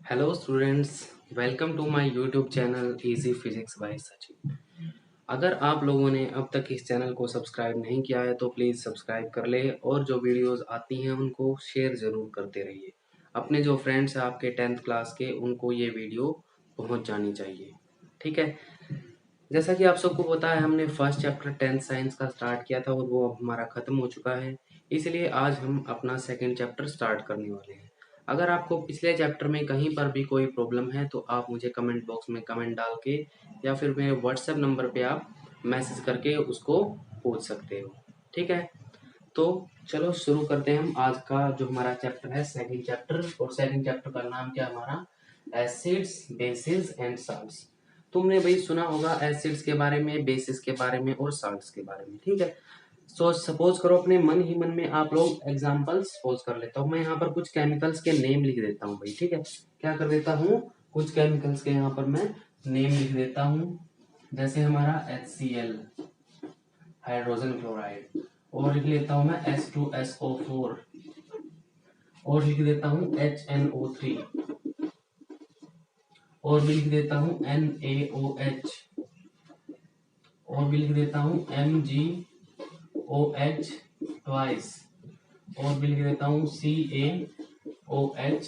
Hello students, welcome to my YouTube channel easy physics by Sachin. अगर आप लोगों ने अब तक इस चैनल को सब्सक्राइब नहीं किया है तो प्लीज़ सब्सक्राइब कर ले और जो वीडियोस आती हैं उनको शेयर ज़रूर करते रहिए। अपने जो फ्रेंड्स हैं आपके 10th क्लास के, उनको ये वीडियो पहुंच जानी चाहिए। ठीक है। जैसा कि आप सबको पता है, हमने फर्स्ट चैप्टर 10th साइंस का स्टार्ट किया था और वो अब हमारा ख़त्म हो चुका है। इसलिए आज हम अपना सेकंड चैप्टर स्टार्ट करने वाले हैं। अगर आपको पिछले चैप्टर में कहीं पर भी कोई प्रॉब्लम है तो आप मुझे कमेंट बॉक्स में कमेंट डाल के या फिर मेरे व्हाट्सएप नंबर पे आप मैसेज करके उसको पूछ सकते हो। ठीक है। तो चलो शुरू करते हैं हम आज का जो हमारा चैप्टर है, सेकंड चैप्टर। और सेकंड चैप्टर का नाम क्या है हमारा? Acids, basis and salts. तुमने भाई सुना होगा एसिड्स के बारे में, बेसिस के बारे में और साल्ट्स के बारे में। ठीक है। सो सपोज करो, अपने मन ही मन में आप लोग एग्जांपल्स सपोज कर लेता हूँ। मैं यहाँ पर कुछ केमिकल्स के नेम लिख देता हूँ भाई। ठीक है। क्या कर देता हूँ, कुछ केमिकल्स के यहाँ पर मैं नेम लिख देता हूँ। जैसे हमारा HCl, हाइड्रोजन क्लोराइड, और लिख लेता हूँ मैं H2SO4, और लिख देता हूँ HNO3, और भी लिख देता हूँ NaOH, और भी लिख देता हूँ MgOH ट्वाइस, और भी लिख देता हूँ CaOH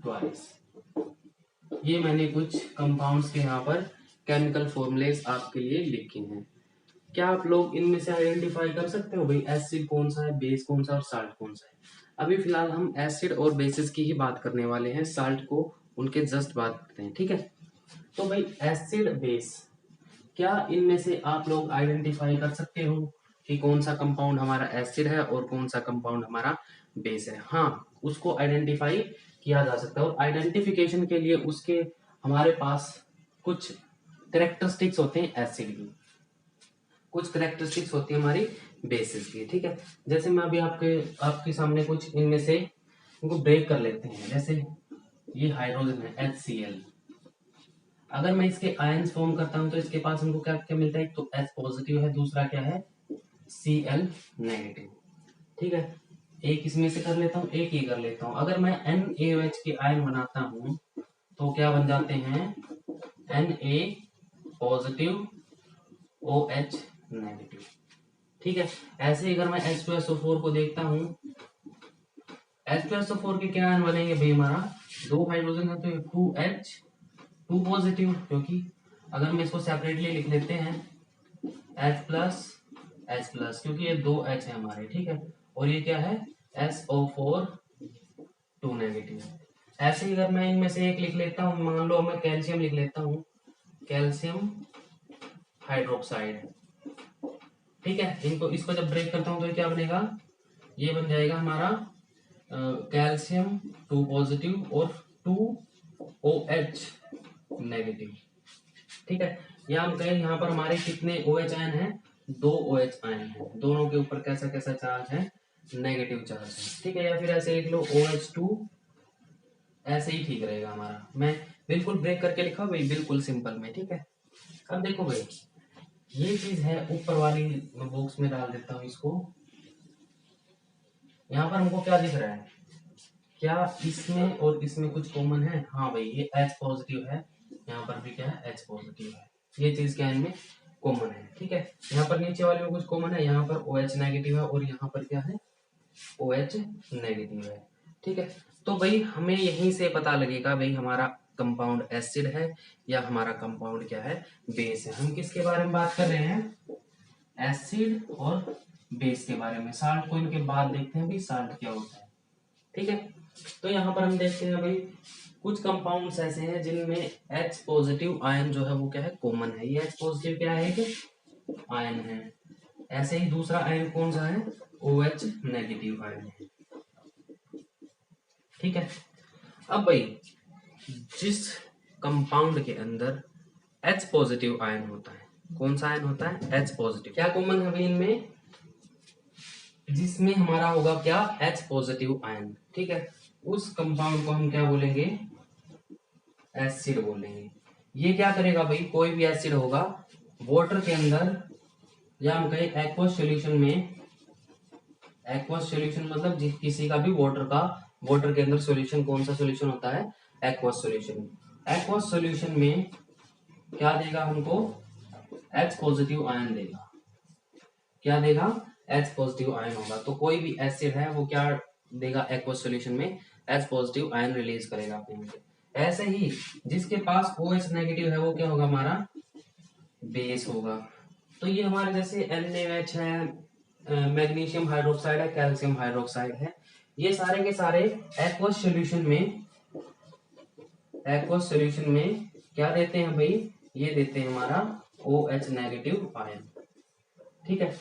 ट्वाइस। ये मैंने कुछ कंपाउंड्स के यहाँ पर केमिकल फॉर्मूलेस आपके लिए लिखे हैं। क्या आप लोग इनमें से आइडेंटिफाई कर सकते हो भाई एसिड कौन सा है, बेस कौन सा और साल्ट कौन सा है? अभी फिलहाल हम एसिड और बेसिस की ही बात करने वाले हैं, साल्ट को उनके जस्ट बात करते हैं। ठीक है। तो भाई एसिड बेस, क्या इनमें से आप लोग आइडेंटिफाई कर सकते हो कि कौन सा कंपाउंड हमारा एसिड है और कौन सा कंपाउंड हमारा बेस है? हाँ, उसको आइडेंटिफाई किया जा सकता है। और आइडेंटिफिकेशन के लिए उसके हमारे पास कुछ कैरेक्टरिस्टिक्स होते हैं एसिड की, कुछ कैरेक्टरिस्टिक्स होती है हमारी बेसिस की। ठीक है। जैसे मैं अभी आपके सामने कुछ इनमें से इनको ब्रेक कर लेते हैं। जैसे ये हाइड्रोजन है HCl, अगर मैं इसके आयंस फॉर्म करता हूं तो इसके पास हमको क्या क्या मिलता है? एक तो H पॉजिटिव है, दूसरा क्या है? Cl negative. ठीक है। एक इसमें से कर लेता हूँ, एक ही कर लेता हूँ। अगर मैं NaOH के आयन बनाता हूँ तो क्या बन जाते हैं? Na positive OH negative. ठीक है। ऐसे ही अगर मैं H2SO4 को देखता हूँ, H2SO4 के क्या आयन बनेंगे भाई? हमारा दो हाइड्रोजन है तो 2H, 2 पॉजिटिव, क्योंकि अगर मैं इसको सेपरेटली लिख लेते हैं H प्लस H प्लस, क्योंकि ये दो H है हमारे। ठीक है। और ये क्या है? SO4 2 negative. ऐसे ही अगर मैं इनमें से एक लिख लेता हूँ, मान लो मैं कैल्शियम लिख लेता हूँ, कैल्शियम हाइड्रोक्साइड। ठीक है। इनको इसको जब ब्रेक करता हूँ तो ये क्या बनेगा? ये बन जाएगा हमारा कैल्शियम 2 पॉजिटिव और 2 OH नेगेटिव। ठीक है। या हम कहें यहाँ पर हमारे कितने OH आयन हैं? 2 OH आयन हैं। दोनों के ऊपर कैसा कैसा चार्ज है? नेगेटिव चार्ज है। ठीक है। या फिर ऐसे लिख लो OH2, ऐसे ही ठीक रहेगा हमारा। मैं बिल्कुल ब्रेक करके लिखा भाई, बिल्कुल सिंपल में। ठीक है। अब देखो भाई, ये चीज है ऊपर वाली बॉक्स में डाल देता हूँ इसको। यहाँ पर हमको क्या दिख रहा है? क्या इसमें और इसमें कुछ कॉमन है? हाँ भाई, ये H पॉजिटिव है, यहाँ पर भी क्या है? H पॉजिटिव है। ये चीज क्या इनमें कॉमन है? ठीक है। यहाँ पर नीचे वाले में कुछ कॉमन है, यहाँ पर OH नेगेटिव है और यहाँ पर क्या है? OH नेगेटिव है। ठीक है। तो भाई हमें यहीं से पता लगेगा भाई हमारा कंपाउंड एसिड है या हमारा कंपाउंड क्या है? बेस है। हम किसके बारे में बात कर रहे हैं? एसिड और बेस के बारे में। साल्ट को इनके बाद देखते हैं भाई साल्ट क्या होता है। ठीक है। तो यहाँ पर हम देखते हैं भाई कुछ कंपाउंड्स ऐसे हैं जिनमें H पॉजिटिव आयन जो है वो क्या है? कॉमन है। ये H पॉजिटिव क्या है? कि आयन है। ऐसे ही दूसरा आयन कौन सा है? OH नेगेटिव आयन है। ठीक है। अब भाई जिस कंपाउंड के अंदर H पॉजिटिव आयन होता है, कौन सा आयन होता है? H positive. क्या कॉमन है भाई इनमें? जिसमें हमारा होगा क्या? H positive ion. ठीक है। उस कंपाउंड को हम क्या बोलेंगे? एसिड बोलेंगे। ये क्या करेगा भाई? कोई भी एसिड होगा वाटर के अंदर, या हम कहें एक्वस सॉल्यूशन में। एक्वस सॉल्यूशन मतलब किसी का भी वाटर का वाटर के अंदर सॉल्यूशन कौन सा सॉल्यूशन होता है? Aqueous solution. एक्वस सॉल्यूशन में क्या देगा हमको? H पॉजिटिव आयन देगा। क्या देगा? H पॉजिटिव आयन होगा। तो कोई भी एसिड है वो क्या देगा एक्वस सॉल्यूशन में? H पॉजिटिव आयन रिलीज करेगा अपने में से। ऐसे ही जिसके पास OH नेगेटिव है वो क्या होगा? हमारा बेस होगा। तो ये हमारे जैसे NaOH है, मैग्नीशियम हाइड्रोक्साइड है, कैल्शियम हाइड्रोक्साइड है, ये सारे के सारे एक्वस सॉल्यूशन में क्या देते हैं भाई? ये देते हैं हमारा OH नेगेटिव आयन। ठीक है,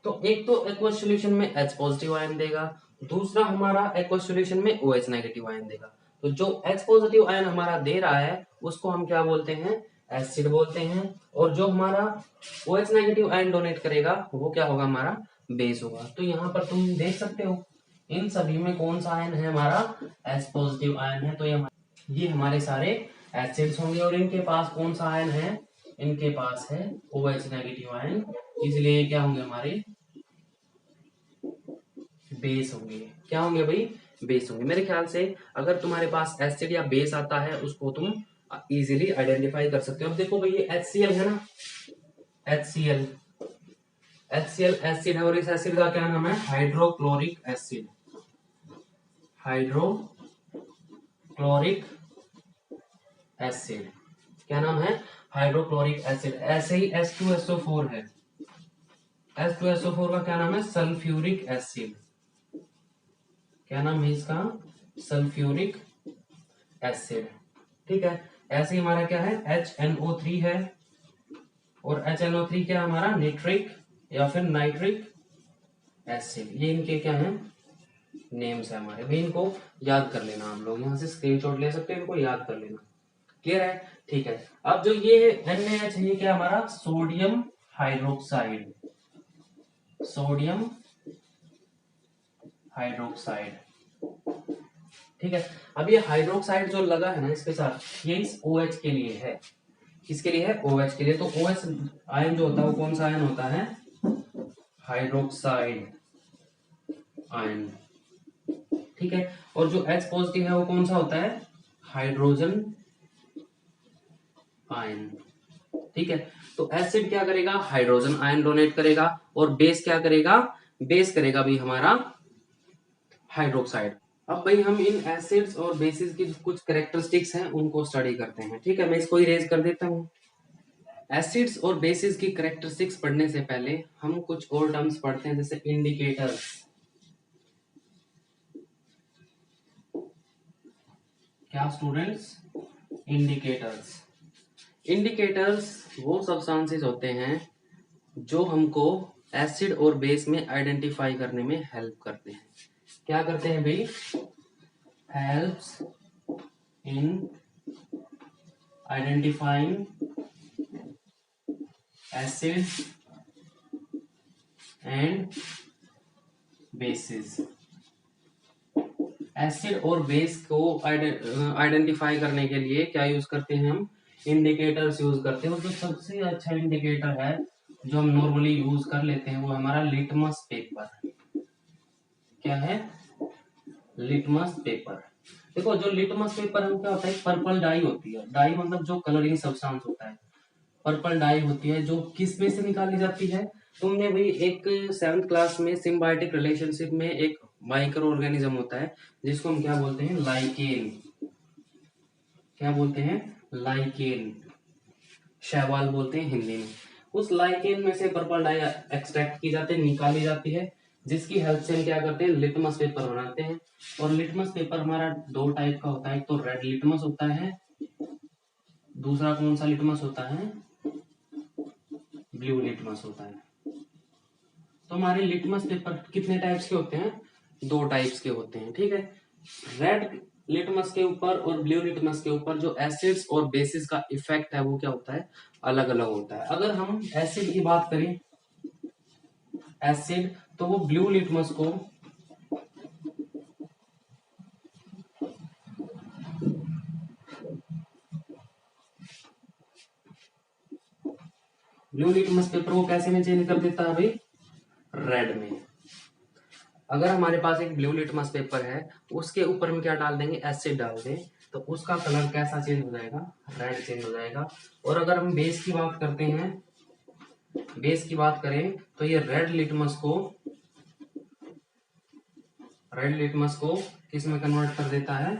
तो एक तो एक्वस सॉल्यूशन में H पॉजिटिव आयन देगा, दूसरा हमारा एक्वस सॉल्यूशन में OH नेगेटिव आयन देगा। तो जो H पॉजिटिव आयन हमारा दे रहा है उसको हम क्या बोलते हैं? एसिड बोलते हैं। और जो हमारा OH नेगेटिव आयन डोनेट करेगा वो क्या होगा? हमारा बेस होगा। तो यहाँ पर तुम देख सकते हो इन सभी में कौन सा आयन है? हमारा H पॉजिटिव आयन है। तो ये हमारे सारे एसिड्स होंगे। और इनके पास कौन सा आयन है? इनके पास है OH नेगेटिव आयन, इसलिए क्या होंगे? हमारे बेस होंगे। क्या होंगे भाई? बेस होंगे। मेरे ख्याल से अगर तुम्हारे पास एसिड या बेस आता है उसको तुम इजीली आइडेंटिफाई कर सकते हो। अब देखो भाई ये HCl है ना, HCl एसिड है और इस एसिड का क्या नाम है? Hydrochloric acid. हाइड्रोक्लोरिक एसिड क्या नाम है? Hydrochloric acid. ऐसे ही H2SO4 है, H2SO4 का क्या नाम है? Sulphuric acid. क्या नाम है इसका? Sulphuric acid. ठीक है, ऐसे ही हमारा क्या है? HNO3 है और HNO3 क्या है हमारा? निट्रिक या फिर नाइट्रिक एसिड। ये इनके क्या है? नेम्स है हमारे। भी इनको याद कर लेना, हम लोग यहाँ से स्क्रीनशॉट ले सकते हैं, इनको याद कर लेना। क्लियर है? ठीक है, अब जो ये NaH है ये क्या हमारा? Sodium hydroxide. Sodium hydroxide. ठीक है, अब ये हाइड्रोक्साइड जो लगा है ना इसके साथ, ये इस OH के लिए है। किसके लिए है? OH के लिए। तो OH आयन जो होता है वो कौन सा आयन होता है? Hydroxide ion. ठीक है, और जो H पॉजिटिव है वो कौन सा होता है? Hydrogen ion. ठीक है, तो एसिड क्या करेगा? हाइड्रोजन आयन डोनेट करेगा। और बेस क्या करेगा? बेस करेगा भी हमारा हाइड्रोक्साइड। अब भाई हम इन एसिड्स और बेसिस की कुछ कैरेक्टरिस्टिक्स हैं उनको स्टडी करते हैं। ठीक है, मैं इसको इरेज कर देता हूँ। एसिड्स और बेसिस की कैरेक्टरिस्टिक्स पढ़ने से पहले हम कुछ और टर्म्स पढ़ते हैं, जैसे इंडिकेटर्स। क्या स्टूडेंट्स? इंडिकेटर्स। इंडिकेटर्स वो सब्सटेंसेस होते हैं जो हमको एसिड और बेस में आइडेंटिफाई करने में हेल्प करते हैं। क्या करते हैं भाई? Helps in identifying acids and bases. Acid और बेस को आइडेंटिफाई करने के लिए क्या यूज करते हैं? हम इंडिकेटर्स यूज करते हैं। और जो सबसे अच्छा इंडिकेटर है जो हम नॉर्मली यूज कर लेते हैं वो हमारा लिटमस पेपर। क्या है? Litmus paper. देखो जो लिटमस पेपर है वो क्या होता है? पर्पल डाई होती है। डाई मतलब जो कलरिंग सब्सटेंस होता है, पर्पल डाई होती है जो किस में से निकाली जाती है? तुमने भाई एक 7th क्लास में सिम्बायोटिक रिलेशनशिप में एक माइक्रो ऑर्गेनिज्म होता है जिसको हम क्या बोलते हैं? लाइकेन। क्या बोलते हैं? लाइकेन। शैवाल बोलते हैं हिंदी में। उस लाइकेन में से पर्पल डाई एक्सट्रैक्ट की जाती है, निकाली जाती है, जिसकी हेल्प से हम क्या करते हैं? लिटमस पेपर बनाते हैं। और लिटमस पेपर हमारा 2 टाइप का होता है, एक तो रेड लिटमस होता है, दूसरा कौन सा लिटमस होता है? ब्लू लिटमस होता है। तो हमारे लिटमस पेपर कितने टाइप्स के होते हैं? 2 टाइप्स के होते हैं। ठीक है, रेड लिटमस के ऊपर और ब्लू लिटमस के ऊपर जो एसिड्स और बेसिस का इफेक्ट है वो क्या होता है? अलग अलग होता है। अगर हम एसिड की बात करें, एसिड, तो वो ब्लू लिटमस को ब्लू लिटमस पेपर को कैसे में चेंज कर देता है भाई? रेड में। अगर हमारे पास एक ब्लू लिटमस पेपर है, उसके ऊपर हम क्या डाल देंगे, एसिड डाल दें, तो उसका कलर कैसा चेंज हो जाएगा, रेड चेंज हो जाएगा। और अगर हम बेस की बात करते हैं, बेस की बात करें तो ये रेड लिटमस को किस में कन्वर्ट कर देता है,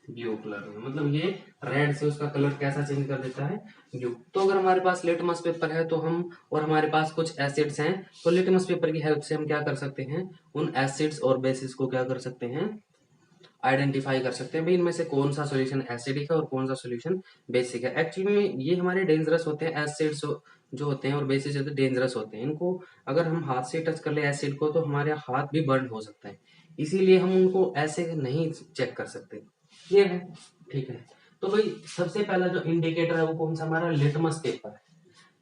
ब्लू कलर में। मतलब ये रेड से उसका कलर कैसा चेंज कर देता है, ब्लू। तो अगर हमारे पास लिटमस पेपर है तो हम, और हमारे पास कुछ एसिड्स हैं, तो लिटमस पेपर की हेल्प से हम क्या कर सकते हैं, उन एसिड्स और बेसिस को क्या कर सकते हैं, आइडेंटिफाई कर सकते हैं भाई इनमें से कौन सा सॉल्यूशन एसिडिक है और कौन सा सॉल्यूशन बेसिक है। एक्चुअली में ये हमारे डेंजरस होते हैं, एसिड्स जो होते हैं और बेसिस जो डेंजरस होते हैं, इनको अगर हम हाथ से टच कर ले एसिड को तो हमारे हाथ भी बर्न हो सकता है, इसीलिए हम उनको ऐसे नहीं चेक कर सकते। ये है, ठीक है। तो भाई सबसे पहला जो इंडिकेटर है वो कौन सा, हमारा लिटमस पेपर है।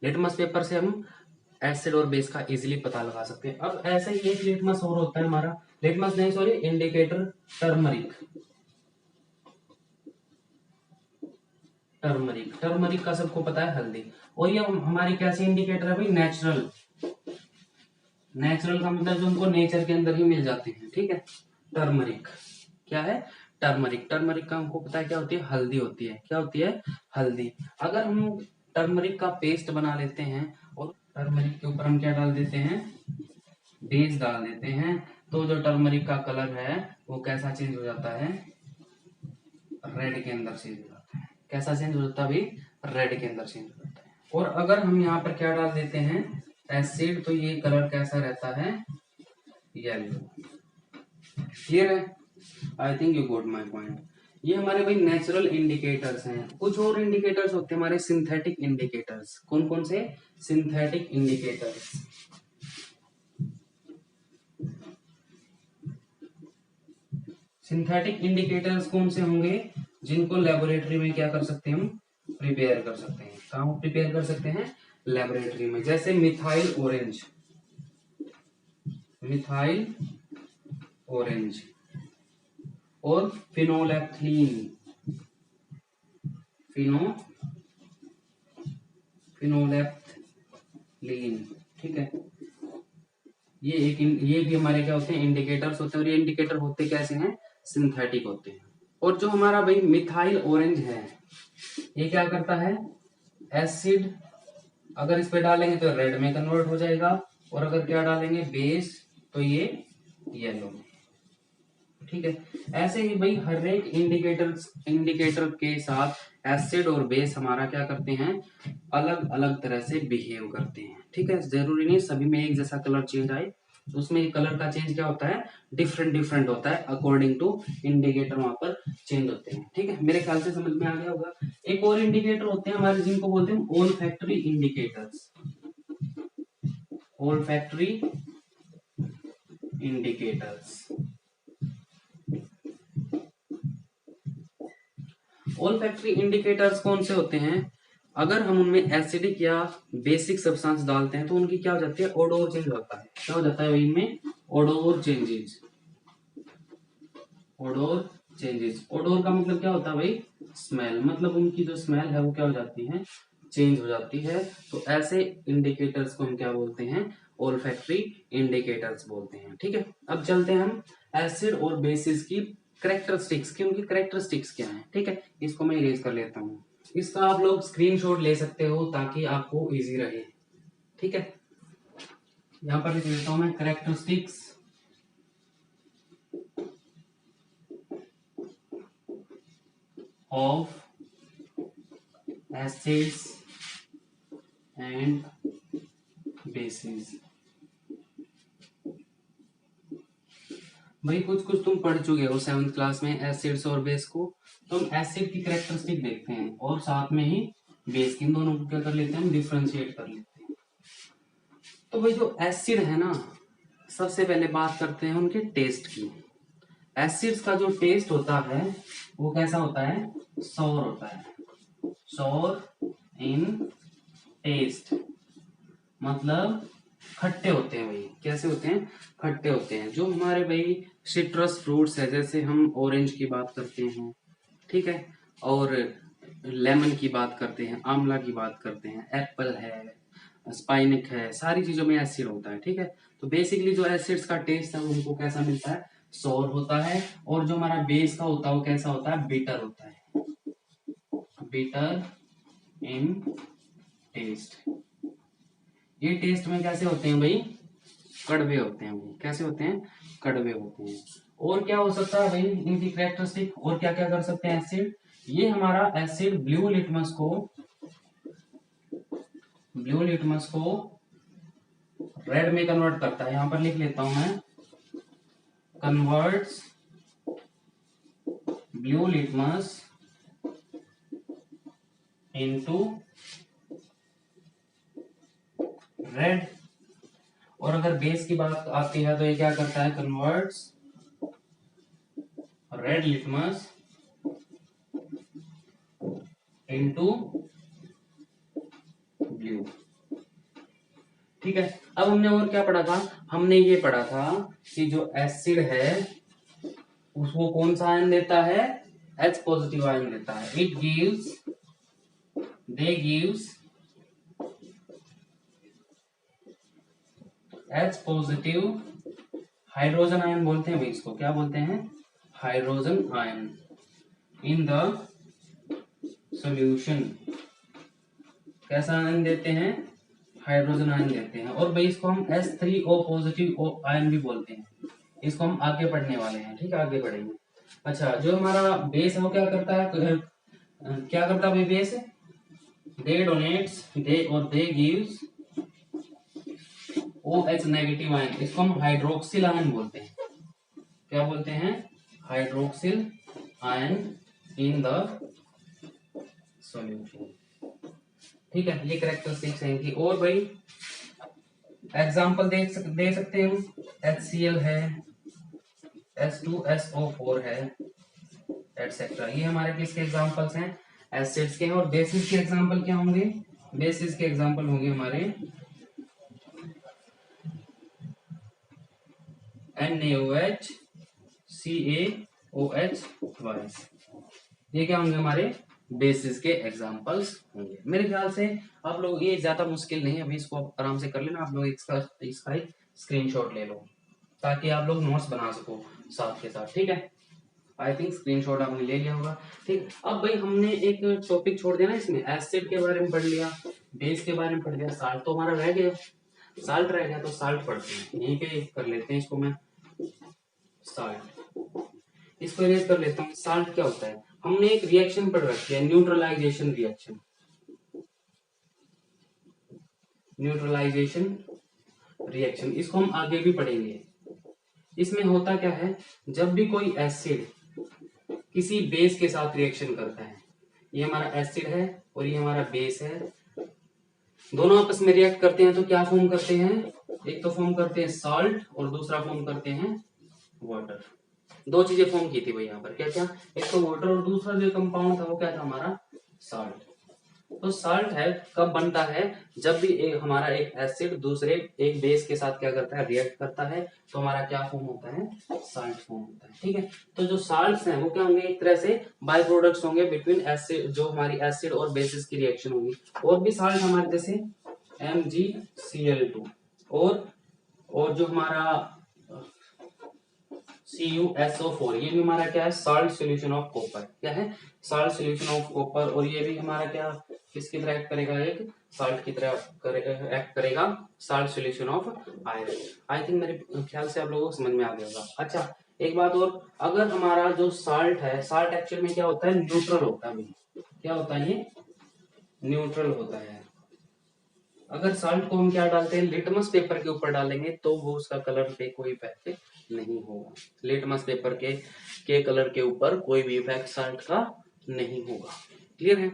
लिटमस पेपर से हम एसिड और बेस का इजीली पता लगा सकते हैं। अब ऐसे ही एक लिटमस और होता है हमारा, लिटमस नहीं sorry, indicator turmeric. Turmeric, turmeric का सबको पता है हल्दी। और ये हमारी कैसी इंडिकेटर है भाई, नेचुरल। नेचुरल का मतलब जो उनको नेचर के अंदर ही मिल जाते हैं, ठीक है। टर्मरिक क्या है, टर्मरिक। टर्मरिक का हमको पता है क्या होती है, हल्दी होती है। क्या होती है, हल्दी। अगर हम टर्मरिक का पेस्ट बना लेते हैं और टर्मरिक के ऊपर हम क्या डाल देते हैं, बेस डाल देते हैं, तो जो टर्मरिक का कलर है वो कैसा चेंज हो जाता है, रेड के अंदर चेंज हो जाता है। कैसा चेंज हो जाता है भाई, रेड के अंदर चेंज हो जाता है। और अगर हम यहाँ पर क्या डाल देते हैं, एसिड, तो ये कलर कैसा रहता है, येलो। क्लियर है, I think you got my point. ये हमारे भाई नेचुरल इंडिकेटर्स हैं। कुछ और इंडिकेटर्स होते हैं हमारे सिंथेटिक इंडिकेटर्स। कौन कौन से, सिंथेटिक इंडिकेटर्स। सिंथेटिक इंडिकेटर्स कौन से होंगे, जिनको लेबोरेटरी में क्या कर सकते हैं हम, प्रिपेयर कर सकते हैं। कहाँ प्रिपेयर कर सकते हैं, लेबोरेटरी में। जैसे मिथाइल ऑरेंज, मिथाइल ऑरेंज और फिनोलेफ्थलीन, फिनोलेफ्थलीन, ठीक है। ये भी हमारे क्या होते हैं, इंडिकेटर्स होते हैं। और ये इंडिकेटर होते कैसे हैं, सिंथेटिक होते हैं। और जो हमारा भाई मिथाइल ऑरेंज है, ये क्या करता है, एसिड अगर इस पे डालेंगे तो रेड में कन्वर्ट हो जाएगा, और अगर क्या डालेंगे, बेस, तो ये येलो में, ठीक है। ऐसे ही भाई हर एक इंडिकेटर के साथ एसिड और बेस हमारा क्या करते हैं, अलग अलग तरह से बिहेव करते हैं, ठीक है। जरूरी नहीं सभी में एक जैसा कलर चेंज आए, तो उसमें कलर का चेंज क्या होता है, डिफरेंट डिफरेंट होता है, अकॉर्डिंग टू इंडिकेटर वहां पर चेंज होते हैं, ठीक है। मेरे ख्याल से समझ में आ गया होगा। एक और इंडिकेटर होते हैं हमारे, जिनको बोलते हैं olfactory indicators. Olfactory indicators, olfactory indicators कौन से होते हैं, अगर हम उनमें एसिडिक या बेसिक सब्सटेंस डालते हैं तो उनकी क्या हो जाती है, ओडोर चेंज होता है। क्या हो जाता है इनमें, odour changes. Odour changes, odour का मतलब क्या होता है भाई, स्मेल। मतलब उनकी जो स्मेल है वो क्या हो जाती है, चेंज हो जाती है। तो ऐसे इंडिकेटर्स को हम क्या बोलते हैं, ओल्फैक्टरी इंडिकेटर्स बोलते हैं, ठीक है। अब चलते हैं हम एसिड और बेसिस की करेक्टरिस्टिक्स की, उनकी करेक्टरिस्टिक्स क्या है, ठीक है। इसको मैं इरेज कर लेता हूँ। इसका आप लोग स्क्रीनशॉट ले सकते हो ताकि आपको इजी रहे, ठीक है। यहाँ पर लिख देता हूँ मैं, characteristics of acids and bases. भाई कुछ कुछ तुम पढ़ चुके हो 7th क्लास में एसिड्स और बेस को, तो हम एसिड की करेक्टरिस्टिक देखते हैं और साथ में ही बेस की, इन दोनों को क्या कर लेते हैं, हम डिफरेंशिएट कर लेते हैं। तो भाई जो एसिड है ना, सबसे पहले बात करते हैं उनके टेस्ट की। एसिड्स का जो टेस्ट होता है वो कैसा होता है, सॉर होता है। सॉर इन टेस्ट, मतलब खट्टे होते हैं भाई। कैसे होते हैं, खट्टे होते हैं। जो हमारे भाई सिट्रस फ्रूट्स है, जैसे हम ऑरेंज की बात करते हैं, ठीक है, और लेमन की बात करते हैं, आंवला की बात करते हैं, एप्पल है, स्पाइनिक है, सारी चीजों में एसिड होता है, ठीक है। तो बेसिकली जो एसिड्स का टेस्ट है उनको कैसा मिलता है, सोर होता है, और जो हमारा बेस का होता है वो कैसा होता है, बिटर होता है, बिटर इन टेस्ट। ये टेस्ट में कैसे होते हैं भाई, कड़वे होते हैं भाई, कैसे होते हैं, कड़वे होते हैं। और क्या हो सकता है भाई इनकी कैरेक्टरिस्टिक, और क्या क्या कर सकते हैं एसिड, ये हमारा एसिड ब्लू लिटमस को रेड में कन्वर्ट करता है। यहां पर लिख लेता हूं मैं, converts blue litmus into red. और अगर बेस की बात आती है तो ये क्या करता है, converts red litmus into blue. ठीक है, अब हमने और क्या पढ़ा था, हमने ये पढ़ा था कि जो एसिड है उसको कौन सा आयन देता है, H पॉजिटिव आयन देता है। They gives H positive hydrogen ion बोलते हैं भाई इसको, क्या बोलते हैं, hydrogen ion in the solution. कैसा आयन देते हैं, हाइड्रोजन आयन देते हैं। और भाई इसको हम H3O पॉजिटिव आयन भी बोलते हैं। इसको हम आगे पढ़ने वाले हैं, ठीक है, आगे पढ़ेंगे। अच्छा, जो हमारा बेस है वो क्या करता है, क्या करता है भाई बेस, दे डोनेट्स, दे गिव्स OH नेगेटिव आयन, इसको हम हाइड्रोक्सिल आयन बोलते हैं। क्या बोलते हैं, hydroxyl ion in the solution. ठीक है, ये कैरेक्टरिस्टिक्स हैं कि। और भाई एग्जांपल दे सकते हैं हम, HCl है, H2SO4 है, एटसेट्रा। ये हमारे किसके एग्जांपल्स हैं, एसिड्स के हैं। और बेसिस के एग्जांपल क्या होंगे, बेसिस के एग्जांपल होंगे हमारे NaOH CaOH ट्वाइस। ये क्या होंगे, हमारे बेसिस के एग्जांपल्स होंगे। मेरे ख्याल से आप लोग, ये ज्यादा मुश्किल नहीं है, अभी इसको आराम से कर लेना। आप लोग इसका एक स्क्रीनशॉट ले लो ताकि आप लोग नोट्स बना सको साथ के साथ। ठीक है, आई थिंक स्क्रीनशॉट आपने ले लिया होगा। ठीक, अब भाई हमने एक टॉपिक छोड़ दिया ना इसमें, एसिड के बारे में पढ़ लिया, बेस के बारे में पढ़ लिया, साल्ट तो हमारा रह गया, साल्ट रह गया, तो साल्ट पढ़ते हैं। यहीं पे कर लेते हैं इसको, मैं साल्ट, इसको इरेज कर लेता हूँ। साल्ट क्या होता है, हमने एक रिएक्शन पढ़ रखी है, न्यूट्रलाइजेशन रिएक्शन। न्यूट्रलाइजेशन रिएक्शन, इसको हम आगे भी पढ़ेंगे। इसमें होता क्या है, जब भी कोई एसिड किसी बेस के साथ रिएक्शन करता है, ये हमारा एसिड है और ये हमारा बेस है, दोनों आपस में रिएक्ट करते हैं तो क्या फॉर्म करते हैं, एक तो फॉर्म करते हैं सॉल्ट और दूसरा फॉर्म करते हैं वाटर। दो चीजें फॉर्म की थी भाई यहाँ पर, क्या क्या, एक तो वाटर और दूसरा जो कंपाउंड था वो क्या था, हमारा सॉल्ट। तो सॉल्ट है कब बनता है, जब भी हमारा एक एसिड दूसरे एक बेस के साथ क्या करता है, रिएक्ट करता है, तो हमारा क्या फॉर्म होता है, सॉल्ट फॉर्म होता है। ठीक है, तो जो सॉल्ट्स हैं वो क्या होंगे, एक तरह से बाय प्रोडक्ट्स होंगे बिटवीन एसिड, जो हमारी एसिड और बेसिस की रिएक्शन होगी। और भी सॉल्ट हमारे जैसे MgCl2 और जो हमारा CuSO4, ये भी हमारा क्या है, साल्ट सॉल्यूशन ऑफ कॉपर। क्या है, साल्ट सॉल्यूशन ऑफ कॉपर। और ये भी हमारा क्या, किसकी तरह एक्ट करेगा, एक साल्ट की तरह एक्ट करेगा, salt solution of iron. I think मेरे ख्याल से आप लोगों को समझ में आ गया होगा। अच्छा, एक बात और, अगर हमारा जो साल्ट है, साल्ट एक्चुअल में क्या होता है, न्यूट्रल होता है। क्या होता है, ये न्यूट्रल होता है। अगर साल्ट को हम क्या डालते हैं, लिटमस पेपर के ऊपर डालेंगे तो वो उसका कलर पे कोई इफेक्ट नहीं होगा। लिटमस पेपर के कलर के ऊपर कोई भी इफेक्ट साल्ट का नहीं होगा। क्लियर है,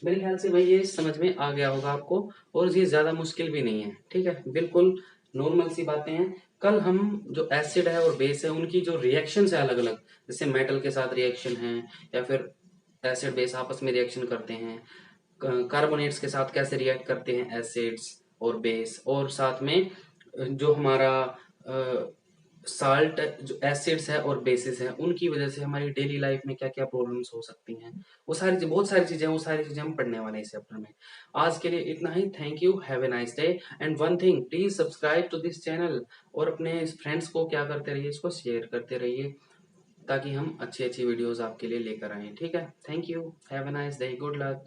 मेरे ख्याल से भाई ये समझ में आ गया होगा आपको, और ये ज्यादा मुश्किल भी नहीं है। ठीक है, बिल्कुल नॉर्मल सी बातें हैं। कल हम जो एसिड है और बेस है उनकी जो रिएक्शन है अलग अलग, जैसे मेटल के साथ रिएक्शन है, या फिर एसिड बेस आपस में रिएक्शन करते हैं, कार्बोनेट्स के साथ कैसे रिएक्ट करते हैं एसिड्स और बेस, और साथ में जो हमारा साल्ट जो एसिड्स है और बेसिस है उनकी वजह से हमारी डेली लाइफ में क्या क्या प्रॉब्लम्स हो सकती हैं, वो सारी बहुत सारी चीजें, वो सारी चीजें हम पढ़ने वाले हैं इस चैप्टर में। आज के लिए इतना ही। Thank you, have a nice day. And one thing, please subscribe to this channel और अपने फ्रेंड्स को क्या करते रहिए, इसको शेयर करते रहिए ताकि हम अच्छी अच्छी वीडियोस आपके लिए लेकर आए। ठीक है, thank you, have a nice day, good luck.